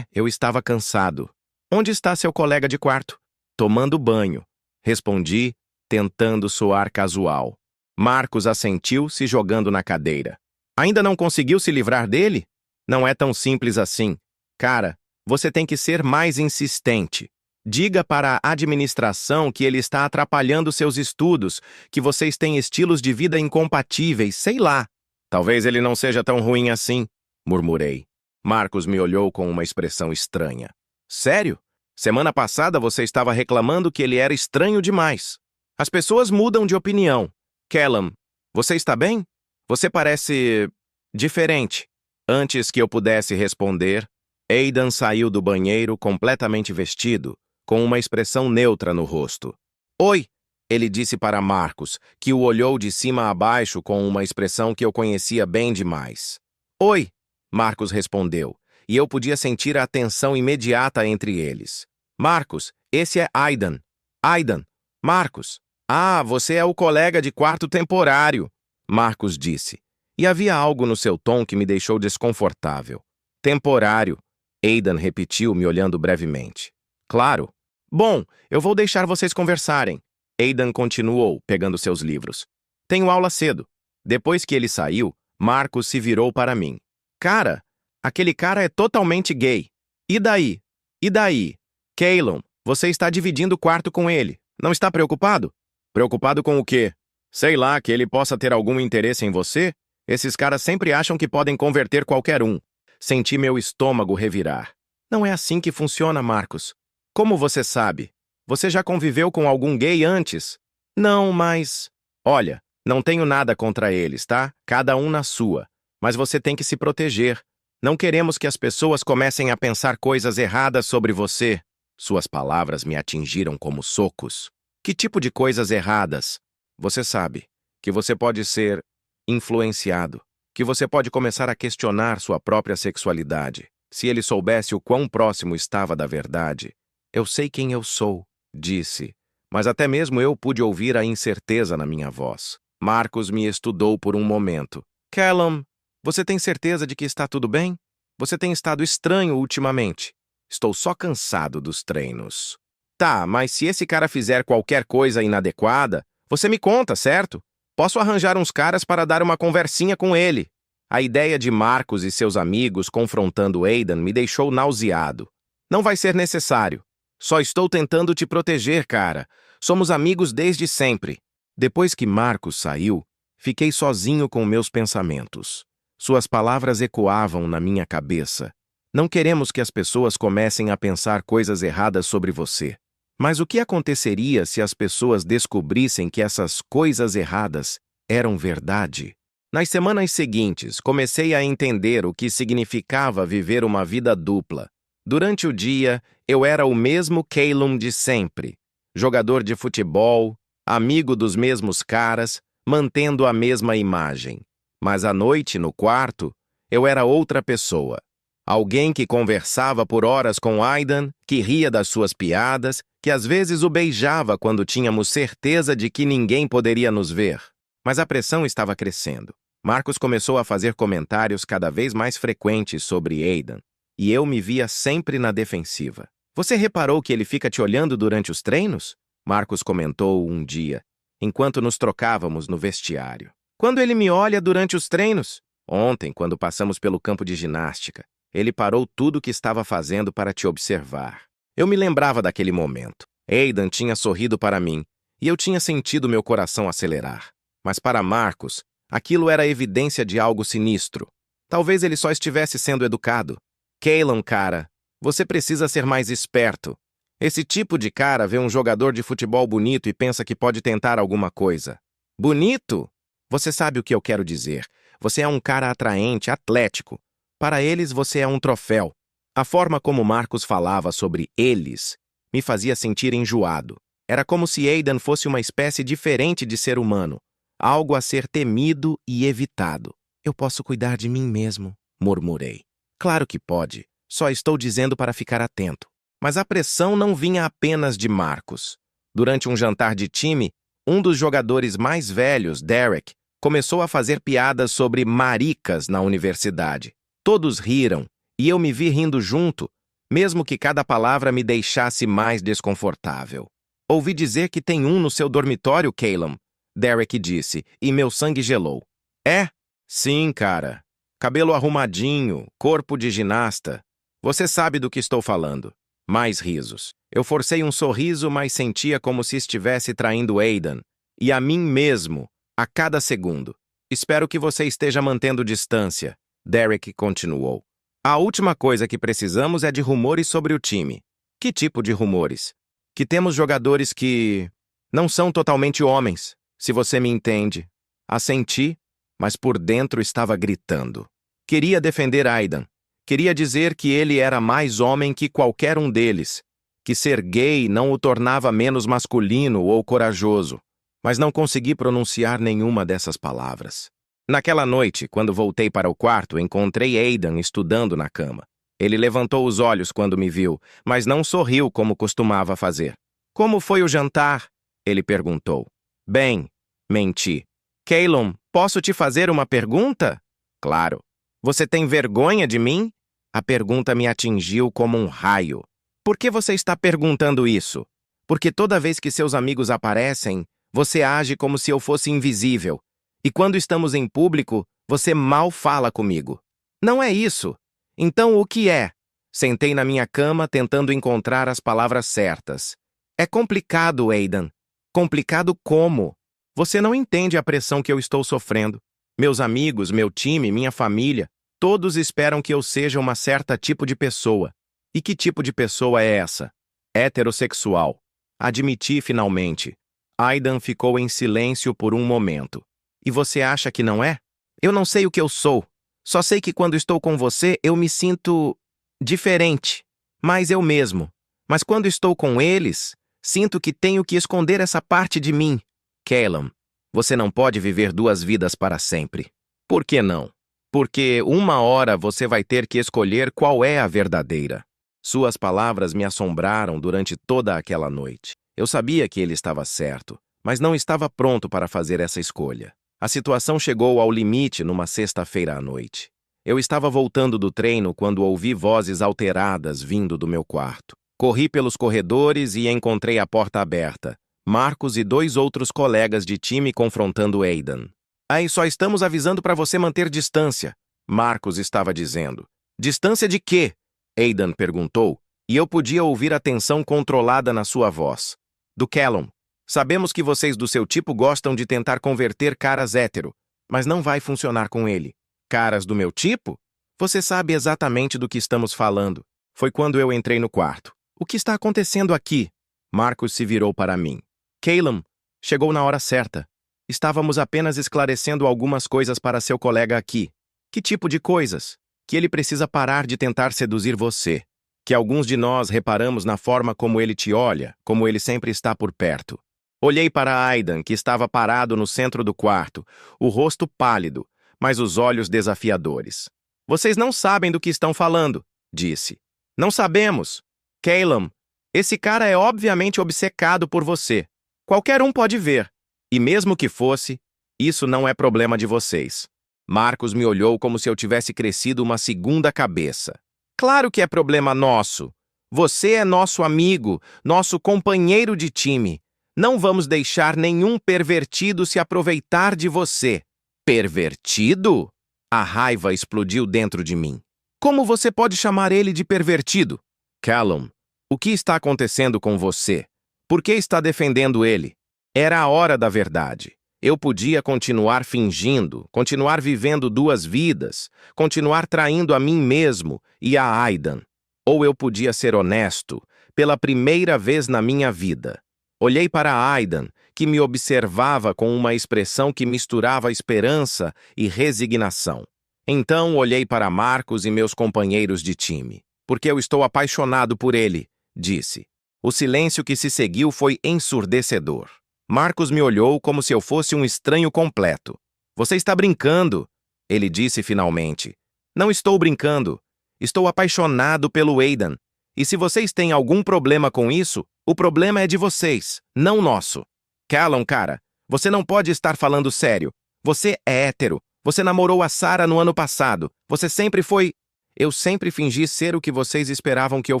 S1: Eu estava cansado. Onde está seu colega de quarto? Tomando banho, respondi, tentando soar casual. Marcos assentiu, se jogando na cadeira. Ainda não conseguiu se livrar dele? Não é tão simples assim. Cara, você tem que ser mais insistente. Diga para a administração que ele está atrapalhando seus estudos, que vocês têm estilos de vida incompatíveis, sei lá. Talvez ele não seja tão ruim assim, murmurei. Marcos me olhou com uma expressão estranha. Sério? Semana passada você estava reclamando que ele era estranho demais. As pessoas mudam de opinião. Calum, você está bem? Você parece... diferente. Antes que eu pudesse responder, Aidan saiu do banheiro completamente vestido, com uma expressão neutra no rosto. Oi, ele disse para Marcos, que o olhou de cima a baixo com uma expressão que eu conhecia bem demais. Oi, Marcos respondeu, e eu podia sentir a tensão imediata entre eles. Marcos, esse é Aidan. Aidan, Marcos. Ah, você é o colega de quarto temporário, Marcos disse. E havia algo no seu tom que me deixou desconfortável. Temporário, Aidan repetiu, me olhando brevemente. Claro. Bom, eu vou deixar vocês conversarem. Aidan continuou, pegando seus livros. Tenho aula cedo. Depois que ele saiu, Marcos se virou para mim. Cara, aquele cara é totalmente gay. E daí? E daí? Calum, você está dividindo o quarto com ele. Não está preocupado? Preocupado com o quê? Sei lá, que ele possa ter algum interesse em você? Esses caras sempre acham que podem converter qualquer um. Senti meu estômago revirar. Não é assim que funciona, Marcos. Como você sabe? Você já conviveu com algum gay antes? Não, mas... Olha, não tenho nada contra eles, tá? Cada um na sua. Mas você tem que se proteger. Não queremos que as pessoas comecem a pensar coisas erradas sobre você. Suas palavras me atingiram como socos. Que tipo de coisas erradas? Você sabe que você pode ser influenciado, que você pode começar a questionar sua própria sexualidade. Se ele soubesse o quão próximo estava da verdade. Eu sei quem eu sou, disse, mas até mesmo eu pude ouvir a incerteza na minha voz. Marcos me estudou por um momento. Calum, você tem certeza de que está tudo bem? Você tem estado estranho ultimamente. Estou só cansado dos treinos. Tá, mas se esse cara fizer qualquer coisa inadequada, você me conta, certo? Posso arranjar uns caras para dar uma conversinha com ele. A ideia de Marcos e seus amigos confrontando Aidan me deixou nauseado. Não vai ser necessário. Só estou tentando te proteger, cara. Somos amigos desde sempre. Depois que Marcos saiu, fiquei sozinho com meus pensamentos. Suas palavras ecoavam na minha cabeça. Não queremos que as pessoas comecem a pensar coisas erradas sobre você. Mas o que aconteceria se as pessoas descobrissem que essas coisas erradas eram verdade? Nas semanas seguintes, comecei a entender o que significava viver uma vida dupla. Durante o dia, eu era o mesmo Calum de sempre. Jogador de futebol, amigo dos mesmos caras, mantendo a mesma imagem. Mas à noite, no quarto, eu era outra pessoa. Alguém que conversava por horas com Aidan, que ria das suas piadas, que às vezes o beijava quando tínhamos certeza de que ninguém poderia nos ver. Mas a pressão estava crescendo. Marcos começou a fazer comentários cada vez mais frequentes sobre Aidan, e eu me via sempre na defensiva. Você reparou que ele fica te olhando durante os treinos? Marcos comentou um dia, enquanto nos trocávamos no vestiário. Quando ele me olha durante os treinos? Ontem, quando passamos pelo campo de ginástica, ele parou tudo o que estava fazendo para te observar. Eu me lembrava daquele momento. Aidan tinha sorrido para mim, e eu tinha sentido meu coração acelerar. Mas para Marcos, aquilo era evidência de algo sinistro. Talvez ele só estivesse sendo educado. Calum, cara, você precisa ser mais esperto. Esse tipo de cara vê um jogador de futebol bonito e pensa que pode tentar alguma coisa. Bonito? Você sabe o que eu quero dizer. Você é um cara atraente, atlético. Para eles, você é um troféu. A forma como Marcos falava sobre eles me fazia sentir enjoado. Era como se Aidan fosse uma espécie diferente de ser humano. Algo a ser temido e evitado. Eu posso cuidar de mim mesmo, murmurei. Claro que pode. Só estou dizendo para ficar atento. Mas a pressão não vinha apenas de Marcos. Durante um jantar de time, um dos jogadores mais velhos, Derek, começou a fazer piadas sobre maricas na universidade. Todos riram, e eu me vi rindo junto, mesmo que cada palavra me deixasse mais desconfortável. Ouvi dizer que tem um no seu dormitório, Calum, Derek disse, e meu sangue gelou. É? Sim, cara. Cabelo arrumadinho, corpo de ginasta. Você sabe do que estou falando. Mais risos. Eu forcei um sorriso, mas sentia como se estivesse traindo Aidan, e a mim mesmo, a cada segundo. Espero que você esteja mantendo distância, Derek continuou. A última coisa que precisamos é de rumores sobre o time. Que tipo de rumores? Que temos jogadores que não são totalmente homens, se você me entende. Assenti, mas por dentro estava gritando. Queria defender Aidan. Queria dizer que ele era mais homem que qualquer um deles, que ser gay não o tornava menos masculino ou corajoso, mas não consegui pronunciar nenhuma dessas palavras. Naquela noite, quando voltei para o quarto, encontrei Aidan estudando na cama. Ele levantou os olhos quando me viu, mas não sorriu como costumava fazer. Como foi o jantar? Ele perguntou. Bem, menti. Calum, posso te fazer uma pergunta? Claro. Você tem vergonha de mim? A pergunta me atingiu como um raio. Por que você está perguntando isso? Porque toda vez que seus amigos aparecem, você age como se eu fosse invisível. E quando estamos em público, você mal fala comigo. Não é isso. Então o que é? Sentei na minha cama tentando encontrar as palavras certas. É complicado, Aidan. Complicado como? Você não entende a pressão que eu estou sofrendo. Meus amigos, meu time, minha família, todos esperam que eu seja uma certa tipo de pessoa. E que tipo de pessoa é essa? Heterossexual. Admiti finalmente. Aidan ficou em silêncio por um momento. E você acha que não é? Eu não sei o que eu sou. Só sei que quando estou com você, eu me sinto diferente. Mais eu mesmo. Mas quando estou com eles, sinto que tenho que esconder essa parte de mim. Calum, você não pode viver duas vidas para sempre. Por que não? Porque uma hora você vai ter que escolher qual é a verdadeira. Suas palavras me assombraram durante toda aquela noite. Eu sabia que ele estava certo, mas não estava pronto para fazer essa escolha. A situação chegou ao limite numa sexta-feira à noite. Eu estava voltando do treino quando ouvi vozes alteradas vindo do meu quarto. Corri pelos corredores e encontrei a porta aberta. Marcos e dois outros colegas de time confrontando Aidan. Aí só estamos avisando para você manter distância, Marcos estava dizendo. Distância de quê? Aidan perguntou, e eu podia ouvir a tensão controlada na sua voz. Do Calum. Sabemos que vocês do seu tipo gostam de tentar converter caras hétero, mas não vai funcionar com ele. Caras do meu tipo? Você sabe exatamente do que estamos falando. Foi quando eu entrei no quarto. O que está acontecendo aqui? Marcos se virou para mim. Calum, chegou na hora certa. Estávamos apenas esclarecendo algumas coisas para seu colega aqui. Que tipo de coisas? Que ele precisa parar de tentar seduzir você. Que alguns de nós reparamos na forma como ele te olha, como ele sempre está por perto. Olhei para Aidan, que estava parado no centro do quarto, o rosto pálido, mas os olhos desafiadores. Vocês não sabem do que estão falando, disse. Não sabemos. Calum, esse cara é obviamente obcecado por você. Qualquer um pode ver. E mesmo que fosse, isso não é problema de vocês. Marcos me olhou como se eu tivesse crescido uma segunda cabeça. Claro que é problema nosso. Você é nosso amigo, nosso companheiro de time. Não vamos deixar nenhum pervertido se aproveitar de você. Pervertido? A raiva explodiu dentro de mim. Como você pode chamar ele de pervertido? Calum, o que está acontecendo com você? Por que está defendendo ele? Era a hora da verdade. Eu podia continuar fingindo, continuar vivendo duas vidas, continuar traindo a mim mesmo e a Aidan. Ou eu podia ser honesto, pela primeira vez na minha vida. Olhei para a Aidan, que me observava com uma expressão que misturava esperança e resignação. Então olhei para Marcos e meus companheiros de time. Porque eu estou apaixonado por ele, disse. O silêncio que se seguiu foi ensurdecedor. Marcos me olhou como se eu fosse um estranho completo. Você está brincando, ele disse finalmente. Não estou brincando. Estou apaixonado pelo Aidan. E se vocês têm algum problema com isso, o problema é de vocês, não nosso. Calum, cara, você não pode estar falando sério. Você é hétero. Você namorou a Sarah no ano passado. Você sempre foi... Eu sempre fingi ser o que vocês esperavam que eu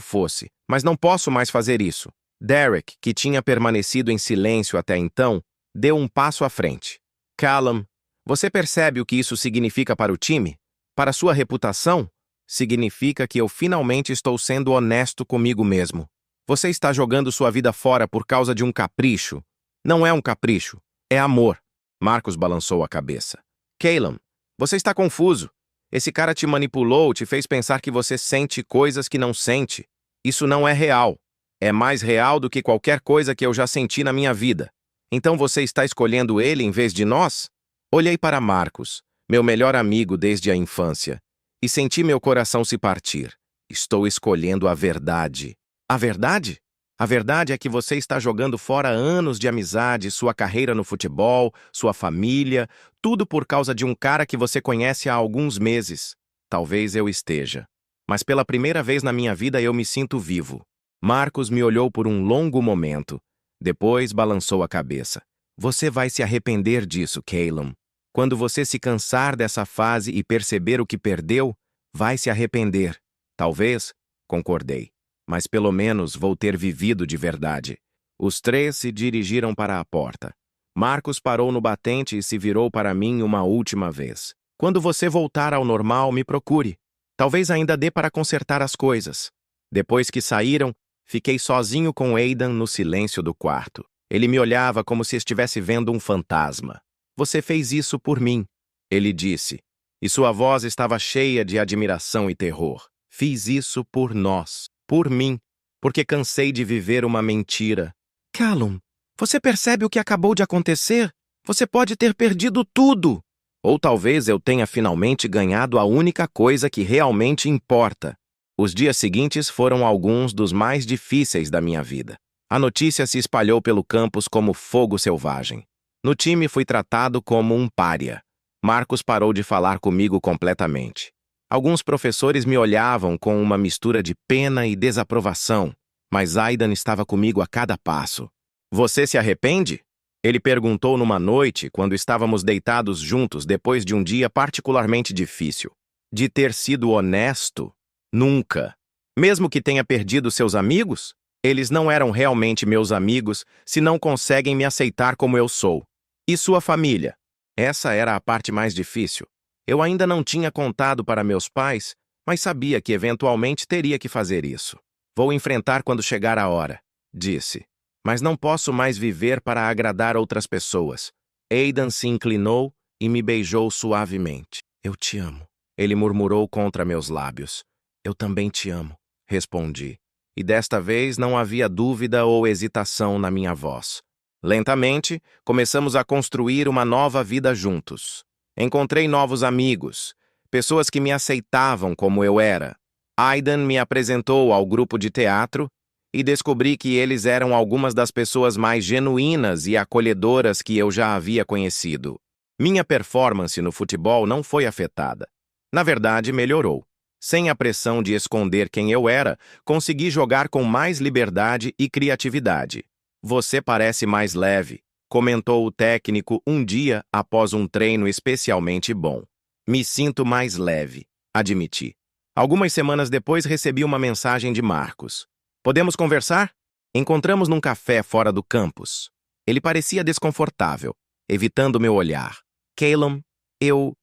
S1: fosse, mas não posso mais fazer isso. Derek, que tinha permanecido em silêncio até então, deu um passo à frente. Calum, você percebe o que isso significa para o time? Para sua reputação? Significa que eu finalmente estou sendo honesto comigo mesmo. Você está jogando sua vida fora por causa de um capricho. Não é um capricho, é amor. Marcos balançou a cabeça. Calum, você está confuso. Esse cara te manipulou, te fez pensar que você sente coisas que não sente. Isso não é real. É mais real do que qualquer coisa que eu já senti na minha vida. Então você está escolhendo ele em vez de nós? Olhei para Marcos, meu melhor amigo desde a infância, e senti meu coração se partir. Estou escolhendo a verdade. A verdade? A verdade é que você está jogando fora anos de amizade, sua carreira no futebol, sua família, tudo por causa de um cara que você conhece há alguns meses. Talvez eu esteja. Mas pela primeira vez na minha vida eu me sinto vivo. Marcus me olhou por um longo momento. Depois balançou a cabeça. Você vai se arrepender disso, Calum. Quando você se cansar dessa fase e perceber o que perdeu, vai se arrepender. Talvez, concordei, mas pelo menos vou ter vivido de verdade. Os três se dirigiram para a porta. Marcus parou no batente e se virou para mim uma última vez. Quando você voltar ao normal, me procure. Talvez ainda dê para consertar as coisas. Depois que saíram, fiquei sozinho com Aidan no silêncio do quarto. Ele me olhava como se estivesse vendo um fantasma. Você fez isso por mim, ele disse, e sua voz estava cheia de admiração e terror. Fiz isso por nós, por mim, porque cansei de viver uma mentira. Calum, você percebe o que acabou de acontecer? Você pode ter perdido tudo. Ou talvez eu tenha finalmente ganhado a única coisa que realmente importa. Os dias seguintes foram alguns dos mais difíceis da minha vida. A notícia se espalhou pelo campus como fogo selvagem. No time fui tratado como um pária. Marcus parou de falar comigo completamente. Alguns professores me olhavam com uma mistura de pena e desaprovação, mas Aidan estava comigo a cada passo. Você se arrepende? Ele perguntou numa noite, quando estávamos deitados juntos depois de um dia particularmente difícil. De ter sido honesto? Nunca. Mesmo que tenha perdido seus amigos? Eles não eram realmente meus amigos se não conseguem me aceitar como eu sou. E sua família? Essa era a parte mais difícil. Eu ainda não tinha contado para meus pais, mas sabia que eventualmente teria que fazer isso. Vou enfrentar quando chegar a hora, disse. Mas não posso mais viver para agradar outras pessoas. Aidan se inclinou e me beijou suavemente. Eu te amo, ele murmurou contra meus lábios. Eu também te amo, respondi. E desta vez não havia dúvida ou hesitação na minha voz. Lentamente, começamos a construir uma nova vida juntos. Encontrei novos amigos, pessoas que me aceitavam como eu era. Aidan me apresentou ao grupo de teatro e descobri que eles eram algumas das pessoas mais genuínas e acolhedoras que eu já havia conhecido. Minha performance no futebol não foi afetada. Na verdade, melhorou. Sem a pressão de esconder quem eu era, consegui jogar com mais liberdade e criatividade. Você parece mais leve, comentou o técnico um dia após um treino especialmente bom. Me sinto mais leve, admiti. Algumas semanas depois recebi uma mensagem de Marcus. Podemos conversar? Encontramos num café fora do campus. Ele parecia desconfortável, evitando meu olhar. Calum, eu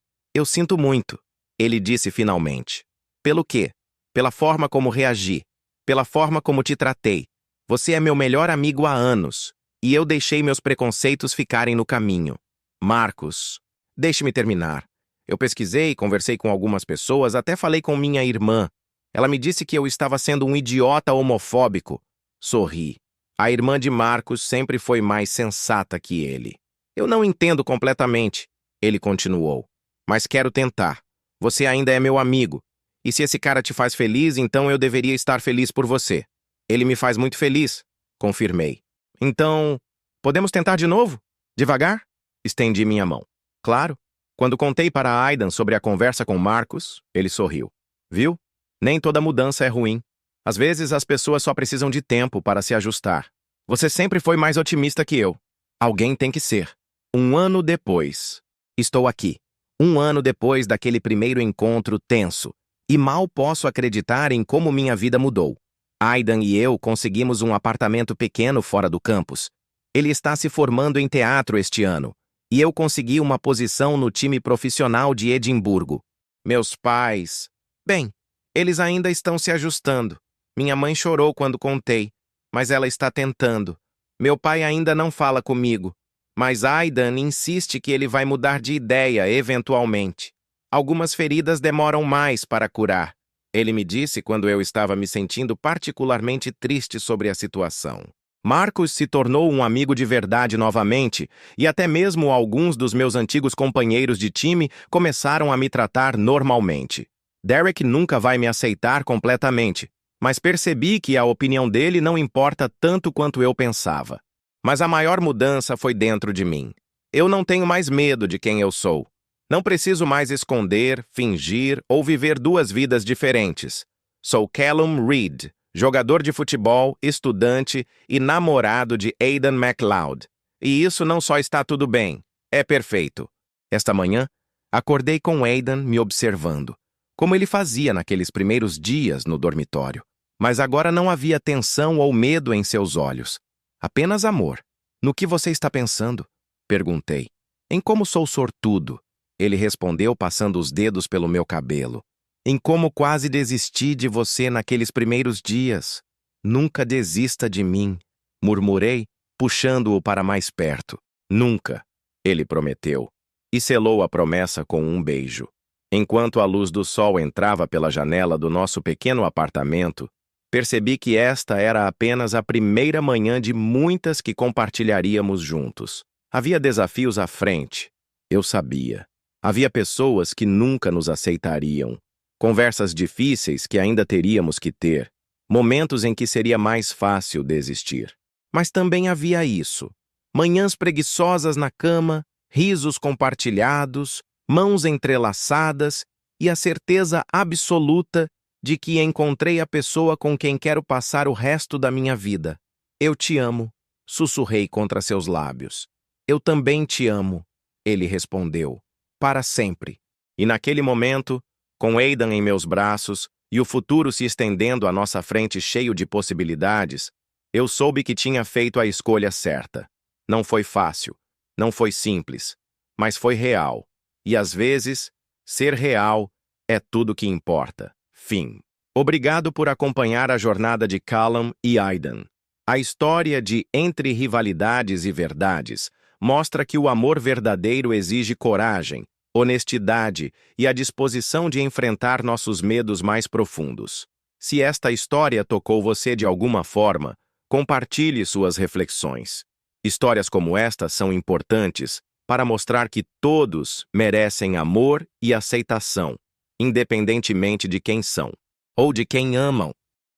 S1: sinto muito, ele disse finalmente. Pelo quê? Pela forma como reagi, pela forma como te tratei. Você é meu melhor amigo há anos, e eu deixei meus preconceitos ficarem no caminho. Marcus, deixe-me terminar. Eu pesquisei, conversei com algumas pessoas, até falei com minha irmã. Ela me disse que eu estava sendo um idiota homofóbico. Sorri. A irmã de Marcus sempre foi mais sensata que ele. Eu não entendo completamente, ele continuou. Mas quero tentar. Você ainda é meu amigo. E se esse cara te faz feliz, então eu deveria estar feliz por você. Ele me faz muito feliz, confirmei. Então, podemos tentar de novo? Devagar? Estendi minha mão. Claro. Quando contei para Aidan sobre a conversa com Marcus, ele sorriu. Viu? Nem toda mudança é ruim. Às vezes as pessoas só precisam de tempo para se ajustar. Você sempre foi mais otimista que eu. Alguém tem que ser. 1 ano depois. Estou aqui. 1 ano depois daquele primeiro encontro tenso. E mal posso acreditar em como minha vida mudou. Aidan e eu conseguimos um apartamento pequeno fora do campus. Ele está se formando em teatro este ano. E eu consegui uma posição no time profissional de Edimburgo. Meus pais... Bem, eles ainda estão se ajustando. Minha mãe chorou quando contei, mas ela está tentando. Meu pai ainda não fala comigo, mas Aidan insiste que ele vai mudar de ideia eventualmente. Algumas feridas demoram mais para curar. Ele me disse quando eu estava me sentindo particularmente triste sobre a situação. Marcus se tornou um amigo de verdade novamente, e até mesmo alguns dos meus antigos companheiros de time começaram a me tratar normalmente. Derek nunca vai me aceitar completamente, mas percebi que a opinião dele não importa tanto quanto eu pensava. Mas a maior mudança foi dentro de mim. Eu não tenho mais medo de quem eu sou. Não preciso mais esconder, fingir ou viver 2 vidas diferentes. Sou Calum Reed, jogador de futebol, estudante e namorado de Aidan MacLeod. E isso não só está tudo bem, é perfeito. Esta manhã, acordei com Aidan me observando, como ele fazia naqueles primeiros dias no dormitório. Mas agora não havia tensão ou medo em seus olhos. Apenas amor. No que você está pensando? Perguntei. Em como sou sortudo. Ele respondeu passando os dedos pelo meu cabelo. Em como quase desisti de você naqueles primeiros dias. Nunca desista de mim, murmurei, puxando-o para mais perto. Nunca, ele prometeu, e selou a promessa com um beijo. Enquanto a luz do sol entrava pela janela do nosso pequeno apartamento, percebi que esta era apenas a primeira manhã de muitas que compartilharíamos juntos. Havia desafios à frente, eu sabia. Havia pessoas que nunca nos aceitariam, conversas difíceis que ainda teríamos que ter, momentos em que seria mais fácil desistir. Mas também havia isso: manhãs preguiçosas na cama, risos compartilhados, mãos entrelaçadas e a certeza absoluta de que encontrei a pessoa com quem quero passar o resto da minha vida. Eu te amo, sussurrei contra seus lábios. Eu também te amo, ele respondeu, para sempre. E naquele momento, com Aidan em meus braços e o futuro se estendendo à nossa frente cheio de possibilidades, eu soube que tinha feito a escolha certa. Não foi fácil, não foi simples, mas foi real. E às vezes, ser real é tudo que importa. Fim. Obrigado por acompanhar a jornada de Callum e Aidan. A história de Entre Rivalidades e Verdades mostra que o amor verdadeiro exige coragem, honestidade e a disposição de enfrentar nossos medos mais profundos. Se esta história tocou você de alguma forma, compartilhe suas reflexões. Histórias como esta são importantes para mostrar que todos merecem amor e aceitação, independentemente de quem são ou de quem amam.